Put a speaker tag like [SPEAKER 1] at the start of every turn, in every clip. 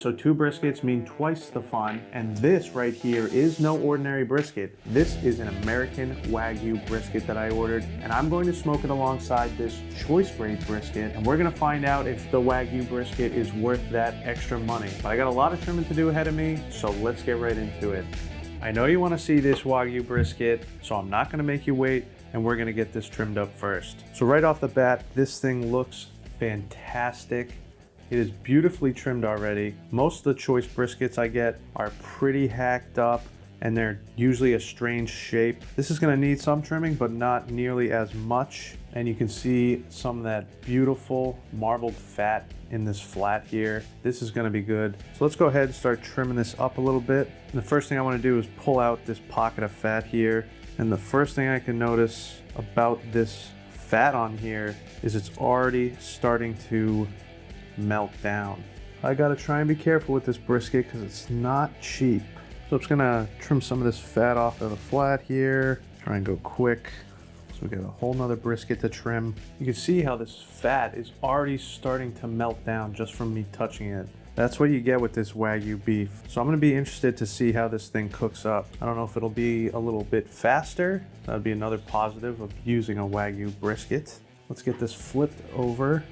[SPEAKER 1] So 2 briskets mean twice the fun, and this right here is no ordinary brisket. This is an American Wagyu brisket that I ordered, and I'm going to smoke it alongside this choice grade brisket, and we're gonna find out if the Wagyu brisket is worth that extra money. But I got a lot of trimming to do ahead of me, so let's get right into it. I know you wanna see this Wagyu brisket, so I'm not gonna make you wait, and we're gonna get this trimmed up first. So right off the bat, this thing looks fantastic. It is beautifully trimmed already. Most of the choice briskets I get are pretty hacked up and they're usually a strange shape. This is gonna need some trimming, but not nearly as much. And you can see some of that beautiful marbled fat in this flat here. This is gonna be good. So let's go ahead and start trimming this up a little bit. And the first thing I wanna do is pull out this pocket of fat here. And the first thing I can notice about this fat on here is it's already starting to melt down. I gotta try and be careful with this brisket because it's not cheap. So I'm just gonna trim some of this fat off of the flat here. Try and go quick. So we got a whole nother brisket to trim. You can see how this fat is already starting to melt down just from me touching it. That's what you get with this Wagyu beef. So I'm gonna be interested to see how this thing cooks up. I don't know if it'll be a little bit faster. That'd be another positive of using a Wagyu brisket. Let's get this flipped over.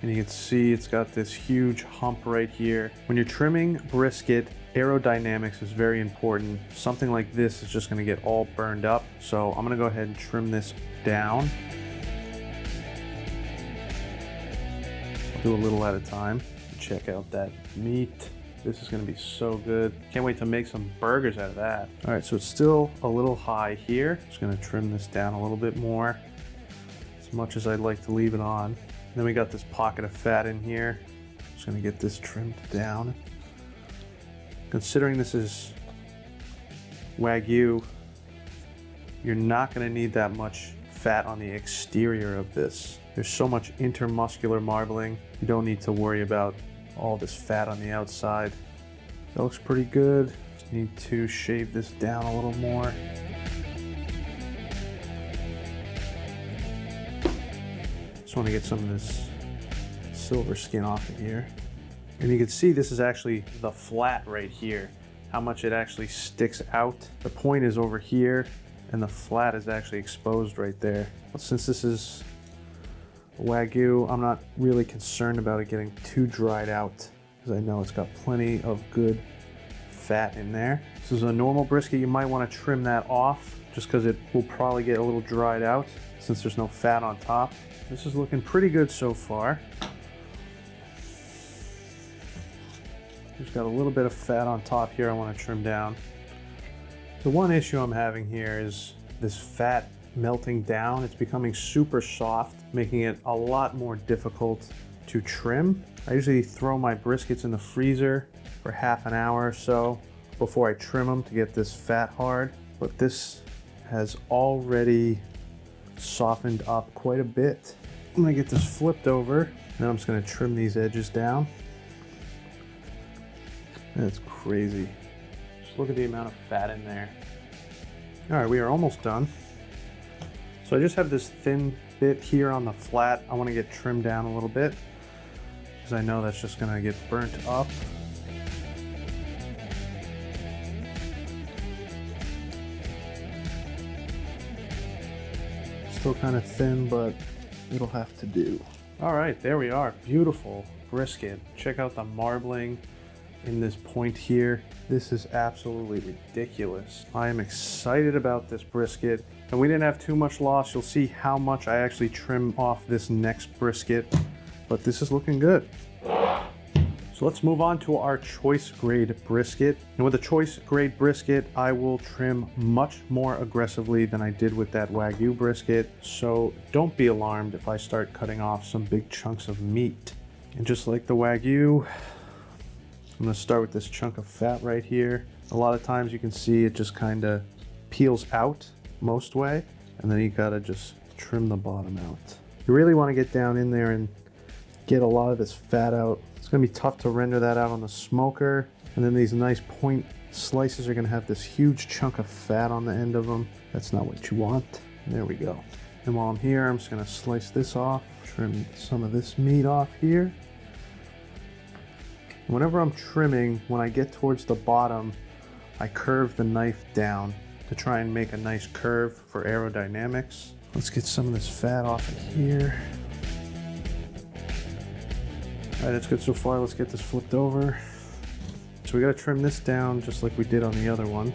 [SPEAKER 1] And you can see it's got this huge hump right here. When you're trimming brisket, aerodynamics is very important. Something like this is just gonna get all burned up. So I'm gonna go ahead and trim this down. I'll do a little at a time. Check out that meat. This is gonna be so good. Can't wait to make some burgers out of that. All right, so it's still a little high here. Just gonna trim this down a little bit more, as much as I'd like to leave it on. Then we got this pocket of fat in here. Just gonna get this trimmed down. Considering this is Wagyu, you're not gonna need that much fat on the exterior of this. There's so much intermuscular marbling. You don't need to worry about all this fat on the outside. That looks pretty good. Just need to shave this down a little more. Just want to get some of this silver skin off of here. And you can see this is actually the flat right here, how much it actually sticks out. The point is over here and the flat is actually exposed right there. But since this is Wagyu, I'm not really concerned about it getting too dried out because I know it's got plenty of good fat in there. This is a normal brisket. You might want to trim that off just because it will probably get a little dried out since there's no fat on top. This is looking pretty good so far. Just got a little bit of fat on top here I want to trim down. The one issue I'm having here is this fat melting down. It's becoming super soft, making it a lot more difficult to trim. I usually throw my briskets in the freezer for half an hour or so before I trim them to get this fat hard, but this has already softened up quite a bit. I'm gonna get this flipped over, then I'm just gonna trim these edges down. That's crazy. Just look at the amount of fat in there. All right, we are almost done. So I just have this thin bit here on the flat. I wanna get trimmed down a little bit because I know that's just gonna get burnt up. Still kind of thin, but it'll have to do. All right, there we are. Beautiful brisket. Check out the marbling in this point here. This is absolutely ridiculous. I am excited about this brisket, and we didn't have too much loss. You'll see how much I actually trim off this next brisket, but this is looking good. So let's move on to our choice grade brisket. And with a choice grade brisket, I will trim much more aggressively than I did with that Wagyu brisket. So don't be alarmed if I start cutting off some big chunks of meat. And just like the Wagyu, I'm gonna start with this chunk of fat right here. A lot of times you can see it just kind of peels out most way, and then you gotta just trim the bottom out. You really wanna get down in there and get a lot of this fat out. It's gonna be tough to render that out on the smoker. And then these nice point slices are gonna have this huge chunk of fat on the end of them. That's not what you want. There we go. And while I'm here, I'm just gonna slice this off, trim some of this meat off here. Whenever I'm trimming, when I get towards the bottom, I curve the knife down to try and make a nice curve for aerodynamics. Let's get some of this fat off of here. All right, that's good so far. Let's get this flipped over. So we gotta trim this down just like we did on the other one.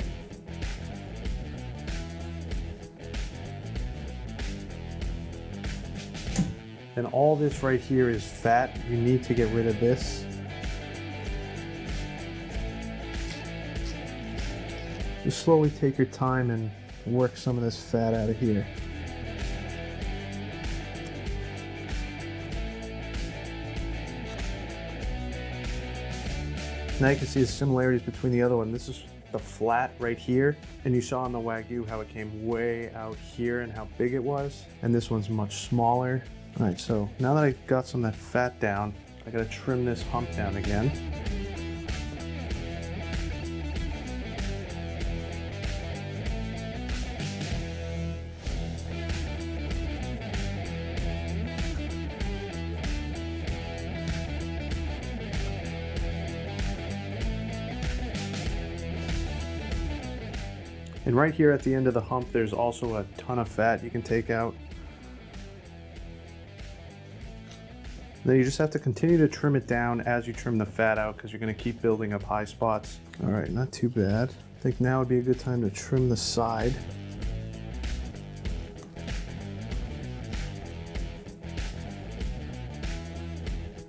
[SPEAKER 1] And all this right here is fat. You need to get rid of this. Just slowly take your time and work some of this fat out of here. Now you can see the similarities between the other one. This is the flat right here, and you saw on the Wagyu how it came way out here and how big it was, and this one's much smaller. All right, so now that I got some of that fat down, I gotta trim this hump down again. And right here at the end of the hump, there's also a ton of fat you can take out. Then you just have to continue to trim it down as you trim the fat out because you're going to keep building up high spots. All right, not too bad. I think now would be a good time to trim the side.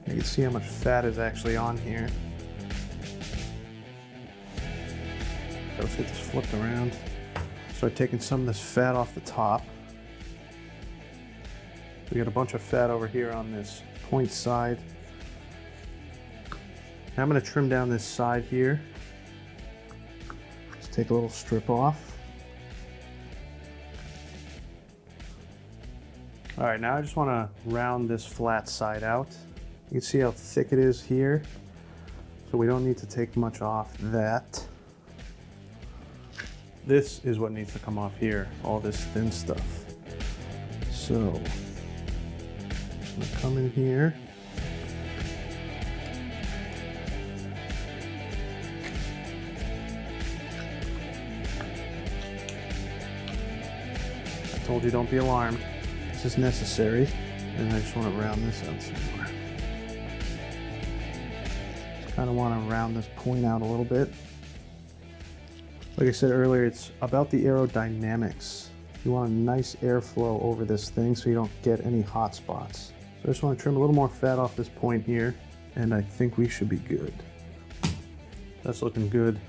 [SPEAKER 1] You can see how much fat is actually on here. So let's get this flipped around. Start taking some of this fat off the top. We got a bunch of fat over here on this point side. Now I'm going to trim down this side here. Just take a little strip off. All right, now I just want to round this flat side out. You can see how thick it is here. So we don't need to take much off that. This is what needs to come off here, all this thin stuff. So, I'm gonna come in here. I told you don't be alarmed. This is necessary. And I just want to round this out some more. Just kind of want to round this point out a little bit. Like I said earlier, it's about the aerodynamics. You want a nice airflow over this thing so you don't get any hot spots. So I just want to trim a little more fat off this point here, and I think we should be good. That's looking good.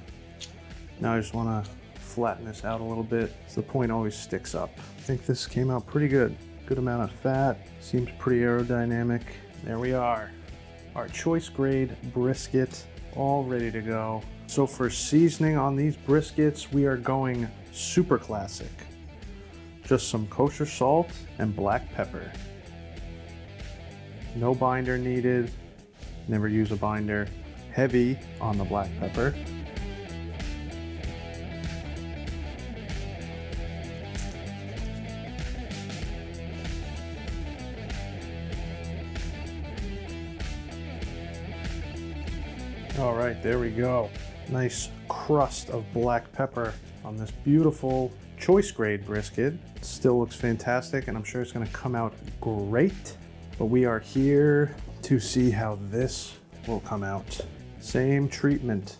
[SPEAKER 1] Now I just want to flatten this out a little bit so the point always sticks up. I think this came out pretty good. Good amount of fat, seems pretty aerodynamic. There we are. Our choice grade brisket, all ready to go. So for seasoning on these briskets, we are going super classic. Just some kosher salt and black pepper. No binder needed, never use a binder. Heavy on the black pepper. All right, there we go. Nice crust of black pepper on this beautiful choice grade brisket. Still looks fantastic, and I'm sure it's gonna come out great. But we are here to see how this will come out. Same treatment,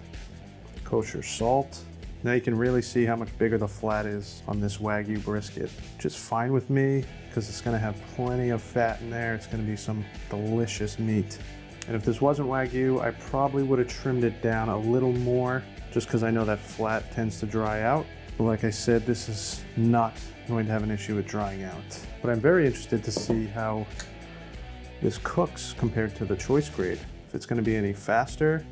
[SPEAKER 1] kosher salt. Now you can really see how much bigger the flat is on this Wagyu brisket. Just fine with me, because it's gonna have plenty of fat in there. It's gonna be some delicious meat. And if this wasn't Wagyu, I probably would have trimmed it down a little more, just because I know that flat tends to dry out. But like I said, this is not going to have an issue with drying out. But I'm very interested to see how this cooks compared to the choice grade. If it's going to be any faster,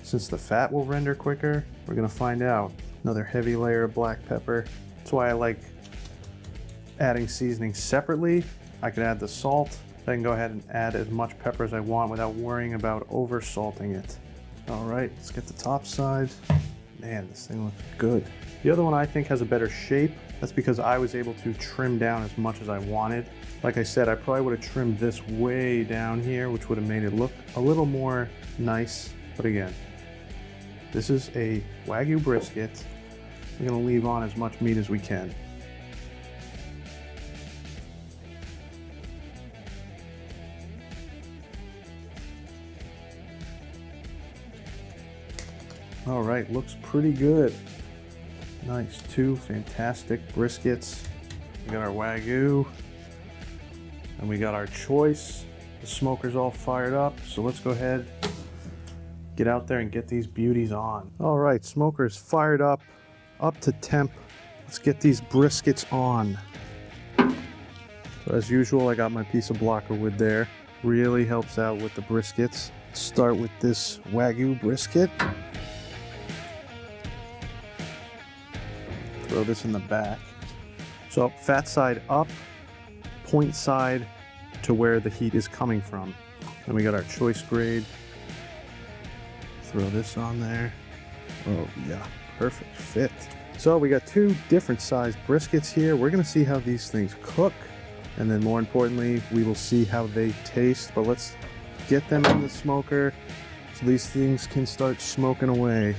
[SPEAKER 1] since the fat will render quicker, we're going to find out. Another heavy layer of black pepper. That's why I like adding seasoning separately. I can add the salt. I can go ahead and add as much pepper as I want without worrying about over salting it. All right, let's get the top side. Man, this thing looks good. The other one I think has a better shape. That's because I was able to trim down as much as I wanted. Like I said, I probably would have trimmed this way down here, which would have made it look a little more nice. But again, this is a Wagyu brisket. We're gonna leave on as much meat as we can. All right, looks pretty good. Nice, 2 fantastic briskets. We got our Wagyu, and we got our choice. The smoker's all fired up, so let's go ahead, get out there and get these beauties on. All right, smoker's fired up to temp. Let's get these briskets on. So as usual, I got my piece of blocker wood there. Really helps out with the briskets. Let's start with this Wagyu brisket. Throw this in the back. So fat side up, point side to where the heat is coming from. Then we got our choice grade. Throw this on there. Oh yeah, perfect fit. So we got 2 different sized briskets here. We're gonna see how these things cook. And then more importantly, we will see how they taste. But let's get them in the smoker so these things can start smoking away.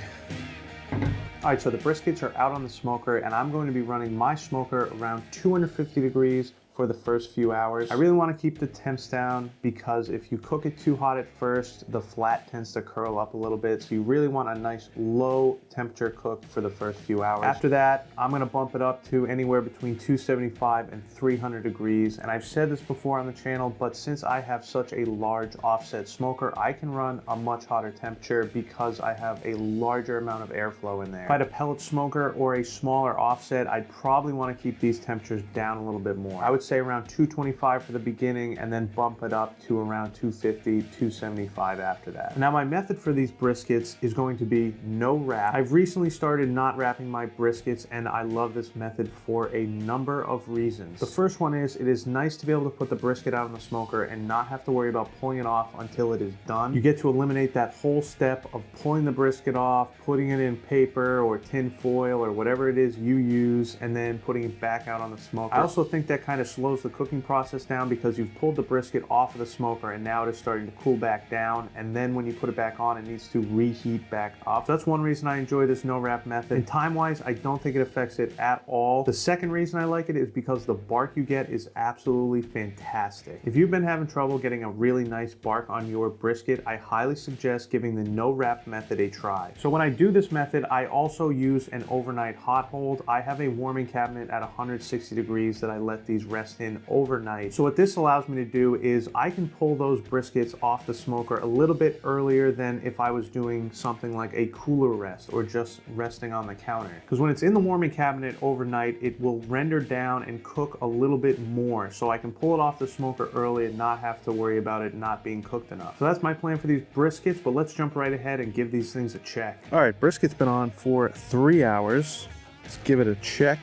[SPEAKER 1] All right, so the briskets are out on the smoker, and I'm going to be running my smoker around 250 degrees for the first few hours. I really want to keep the temps down because if you cook it too hot at first, the flat tends to curl up a little bit. So you really want a nice low temperature cook for the first few hours. After that, I'm going to bump it up to anywhere between 275 and 300 degrees. And I've said this before on the channel, but since I have such a large offset smoker, I can run a much hotter temperature because I have a larger amount of airflow in there. If I had a pellet smoker or a smaller offset, I'd probably want to keep these temperatures down a little bit more. I would say around 225 for the beginning and then bump it up to around 250, 275 after that. Now my method for these briskets is going to be no wrap. I've recently started not wrapping my briskets and I love this method for a number of reasons. The first one is it is nice to be able to put the brisket out on the smoker and not have to worry about pulling it off until it is done. You get to eliminate that whole step of pulling the brisket off, putting it in paper or tin foil or whatever it is you use, and then putting it back out on the smoker. I also think that kind of slows the cooking process down because you've pulled the brisket off of the smoker and now it is starting to cool back down, and then when you put it back on it needs to reheat back up. So that's one reason I enjoy this no wrap method. And time wise, I don't think it affects it at all. The second reason I like it is because the bark you get is absolutely fantastic. If you've been having trouble getting a really nice bark on your brisket, I highly suggest giving the no wrap method a try. So when I do this method, I also use an overnight hot hold. I have a warming cabinet at 160 degrees that I let these rest in overnight. So what this allows me to do is I can pull those briskets off the smoker a little bit earlier than if I was doing something like a cooler rest or just resting on the counter. Because when it's in the warming cabinet overnight, it will render down and cook a little bit more. So I can pull it off the smoker early and not have to worry about it not being cooked enough. So that's my plan for these briskets, but let's jump right ahead and give these things a check. All right, brisket's been on for 3 hours. Let's give it a check.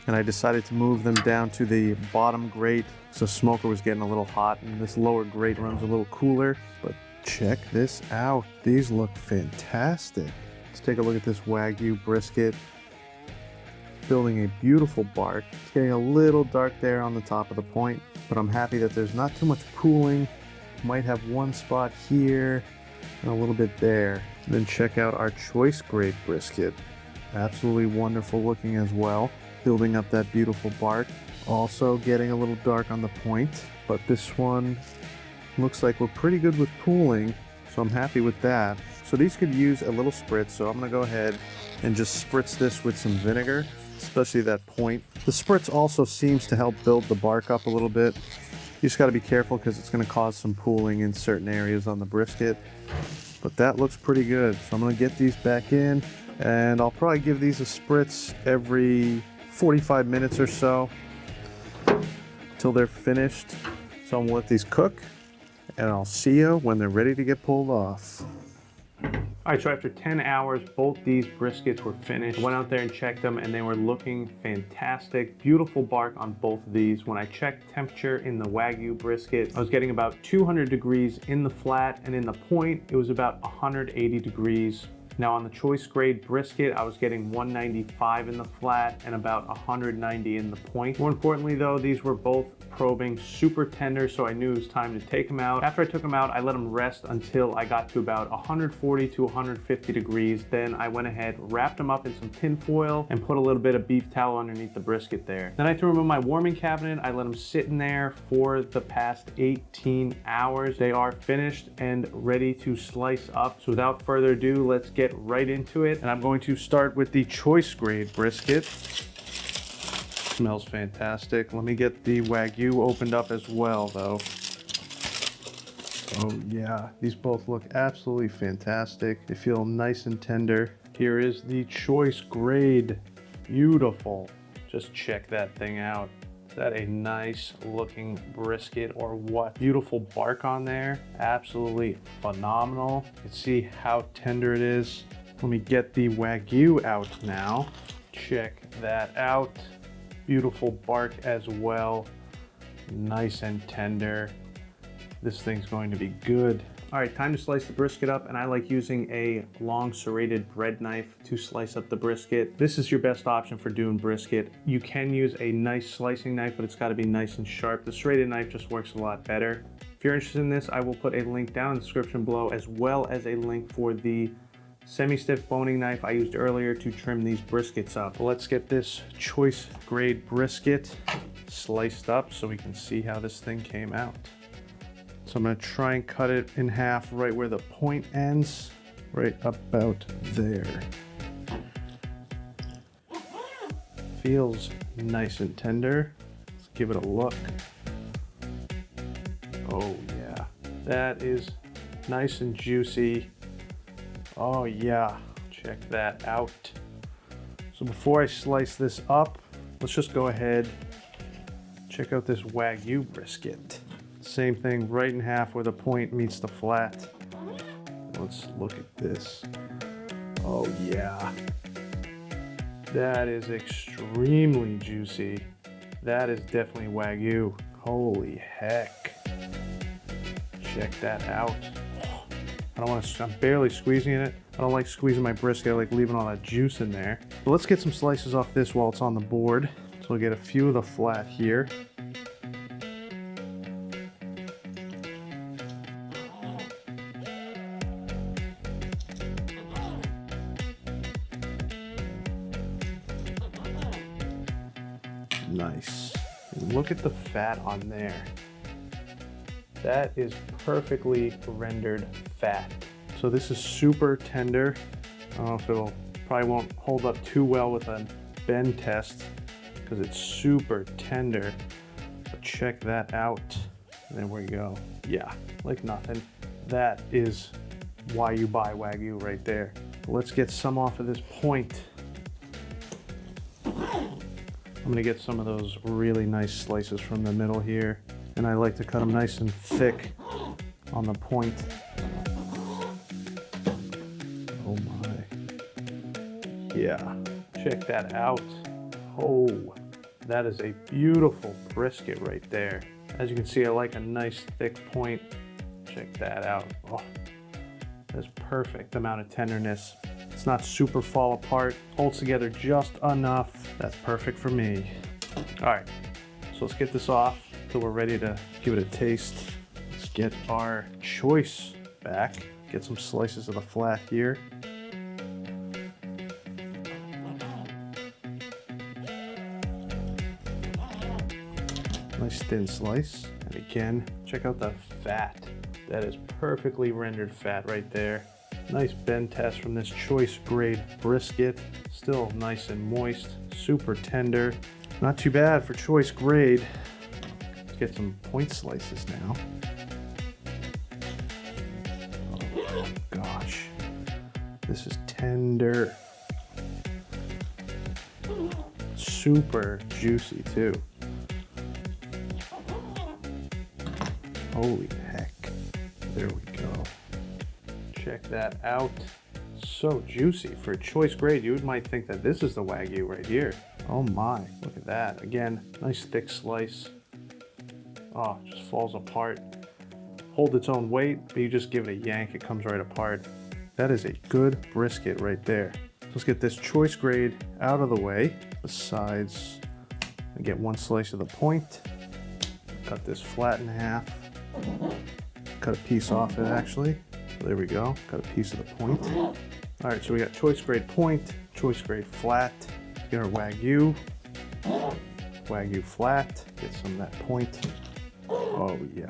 [SPEAKER 1] And I decided to move them down to the bottom grate. So smoker was getting a little hot and this lower grate runs a little cooler. But check this out. These look fantastic. Let's take a look at this Wagyu brisket. Building a beautiful bark. It's getting a little dark there on the top of the point, but I'm happy that there's not too much pooling. Might have one spot here and a little bit there. And then check out our choice grade brisket. Absolutely wonderful looking as well. Building up that beautiful bark. Also getting a little dark on the point, but this one looks like we're pretty good with pooling, so I'm happy with that. So these could use a little spritz, so I'm gonna go ahead and just spritz this with some vinegar, especially that point. The spritz also seems to help build the bark up a little bit. You just gotta be careful because it's gonna cause some pooling in certain areas on the brisket, but that looks pretty good. So I'm gonna get these back in, and I'll probably give these a spritz every 45 minutes or so until they're finished. So I'm gonna let these cook and I'll see you when they're ready to get pulled off. All right, so after 10 hours, both these briskets were finished. I went out there and checked them and they were looking fantastic. Beautiful bark on both of these. When I checked temperature in the Wagyu brisket, I was getting about 200 degrees in the flat, and in the point, it was about 180 degrees. Now on the choice grade brisket, I was getting 195 in the flat and about 190 in the point. More importantly though, these were both probing super tender, so I knew it was time to take them out. After I took them out, I let them rest until I got to about 140 to 150 degrees. Then I went ahead, wrapped them up in some tin foil and put a little bit of beef tallow underneath the brisket there. Then I threw them in my warming cabinet. I let them sit in there for the past 18 hours. They are finished and ready to slice up. So without further ado, let's get right into it. And I'm going to start with the choice grade brisket. Smells fantastic. Let me get the Wagyu opened up as well though. Oh yeah, these both look absolutely fantastic. They feel nice and tender. Here is the choice grade. Beautiful. Just check that thing out. Is that a nice looking brisket or what? Beautiful bark on there. Absolutely phenomenal. You can see how tender it is. Let me get the Wagyu out now. Check that out. Beautiful bark as well. Nice and tender. This thing's going to be good. All right, time to slice the brisket up, and I like using a long serrated bread knife to slice up the brisket. This is your best option for doing brisket. You can use a nice slicing knife, but it's got to be nice and sharp. The serrated knife just works a lot better. If you're interested in this, I will put a link down in the description below, as well as a link for the semi-stiff boning knife I used earlier to trim these briskets up. Let's get this choice grade brisket sliced up so we can see how this thing came out. So I'm gonna try and cut it in half right where the point ends, right about there. Feels nice and tender. Let's give it a look. Oh yeah, that is nice and juicy. Oh yeah, check that out. So before I slice this up, let's just go ahead, check out this Wagyu brisket. Same thing, right in half where the point meets the flat. Let's look at this. Oh yeah. That is extremely juicy. That is definitely Wagyu. Holy heck. Check that out. I'm barely squeezing it. I don't like squeezing my brisket. I like leaving all that juice in there. But let's get some slices off this while it's on the board. So we'll get a few of the flat here. Nice. And look at the fat on there. That is perfectly rendered fat. So this is super tender. I don't know if it'll, probably won't hold up too well with a bend test because it's super tender. But check that out. There we go. Yeah, like nothing. That is why you buy Wagyu right there. Let's get some off of this point. I'm gonna get some of those really nice slices from the middle here. And I like to cut them nice and thick on the point. Oh my. Yeah, check that out. Oh, that is a beautiful brisket right there. As you can see, I like a nice thick point. Check that out. Oh, that's perfect amount of tenderness. It's not super fall apart, holds together just enough. That's perfect for me. All right, so let's get this off until we're ready to give it a taste. Let's get our choice back. Get some slices of the flat here. Nice thin slice. And again, check out the fat. That is perfectly rendered fat right there. Nice bend test from this choice grade brisket. Still nice and moist, super tender. Not too bad for choice grade. Let's get some point slices now. Oh gosh, this is tender. Super juicy too. Holy heck. There we go. Check that out. So juicy. For a choice grade, you might think that this is the Wagyu right here. Oh my, look at that. Again, nice thick slice. Oh, it just falls apart. Hold its own weight, but you just give it a yank, it comes right apart. That is a good brisket right there. Let's get this choice grade out of the way. The sides, I get one slice of the point. Cut this flat in half. Cut a piece off it actually. There we go, cut a piece of the point. All right, so we got choice grade point, choice grade flat. Let's get our Wagyu. Wagyu flat, get some of that point. Oh yeah,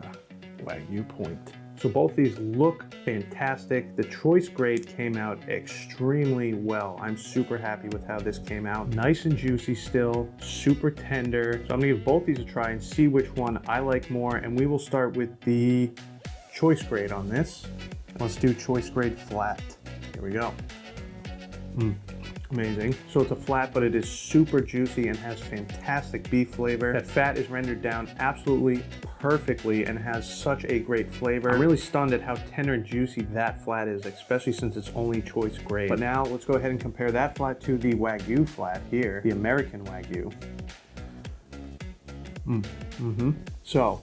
[SPEAKER 1] Wagyu point. So both these look fantastic. The choice grade came out extremely well. I'm super happy with how this came out. Nice and juicy still, super tender. So I'm gonna give both these a try and see which one I like more. And we will start with the choice grade on this. Let's do choice grade flat. Here we go. Amazing. So it's a flat, but it is super juicy and has fantastic beef flavor. That fat is rendered down absolutely perfectly and has such a great flavor. I'm really stunned at how tender and juicy that flat is, especially since it's only choice grade. But now let's go ahead and compare that flat to the Wagyu flat here, the American Wagyu. So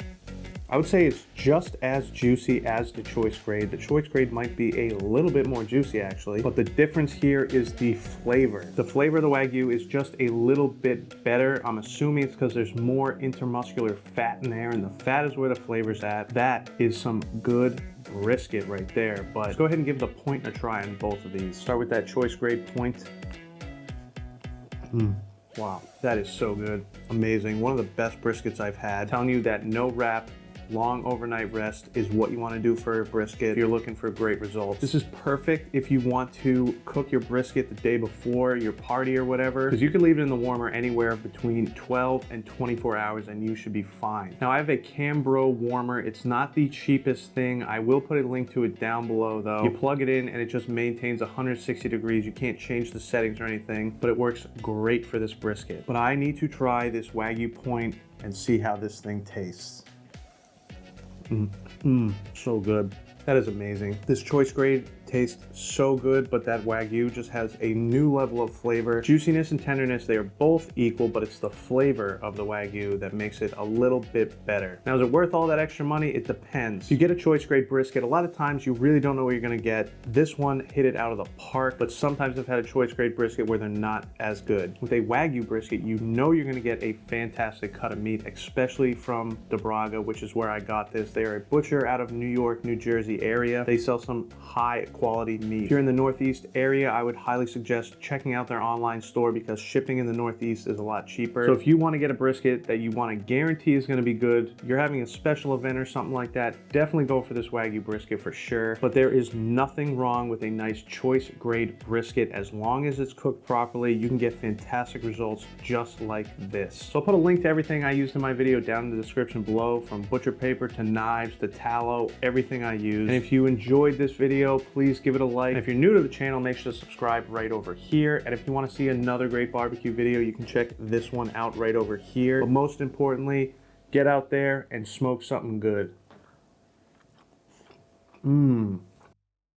[SPEAKER 1] I would say it's just as juicy as the choice grade. The choice grade might be a little bit more juicy actually, but the difference here is the flavor. The flavor of the Wagyu is just a little bit better. I'm assuming it's because there's more intermuscular fat in there, and the fat is where the flavor's at. That is some good brisket right there. But let's go ahead and give the point a try on both of these. Start with that choice grade point. Wow, that is so good. Amazing. One of the best briskets I've had. I'm telling you that no wrap, long overnight rest is what you want to do for a brisket if you're looking for great results. This is perfect if you want to cook your brisket the day before your party or whatever, because you can leave it in the warmer anywhere between 12 and 24 hours and you should be fine. Now I have a Cambro warmer. It's not the cheapest thing. I will put a link to it down below though. You plug it in and it just maintains 160 degrees. You can't change the settings or anything, but it works great for this brisket. But I need to try this Wagyu point and see how this thing tastes. So good. That is amazing. This choice grade tastes so good, but that Wagyu just has a new level of flavor. Juiciness and tenderness, they are both equal, but it's the flavor of the Wagyu that makes it a little bit better. Now, is it worth all that extra money? It depends. If you get a choice grade brisket, a lot of times you really don't know what you're gonna get. This one hit it out of the park, but sometimes I've had a choice grade brisket where they're not as good. With a Wagyu brisket, you know you're gonna get a fantastic cut of meat, especially from Braga, which is where I got this. They are a butcher out of New York, New Jersey area. They sell some high quality meat. If you're in the Northeast area, I would highly suggest checking out their online store because shipping in the Northeast is a lot cheaper. So if you want to get a brisket that you want to guarantee is going to be good, you're having a special event or something like that, definitely go for this Wagyu brisket for sure. But there is nothing wrong with a nice choice grade brisket. As long as it's cooked properly, you can get fantastic results just like this. So I'll put a link to everything I used in my video down in the description below, from butcher paper to knives to tallow, everything I use. And if you enjoyed this video, please give it a like. And if you're new to the channel, make sure to subscribe right over here. And if you want to see another great barbecue video, you can check this one out right over here. But most importantly, get out there and smoke something good.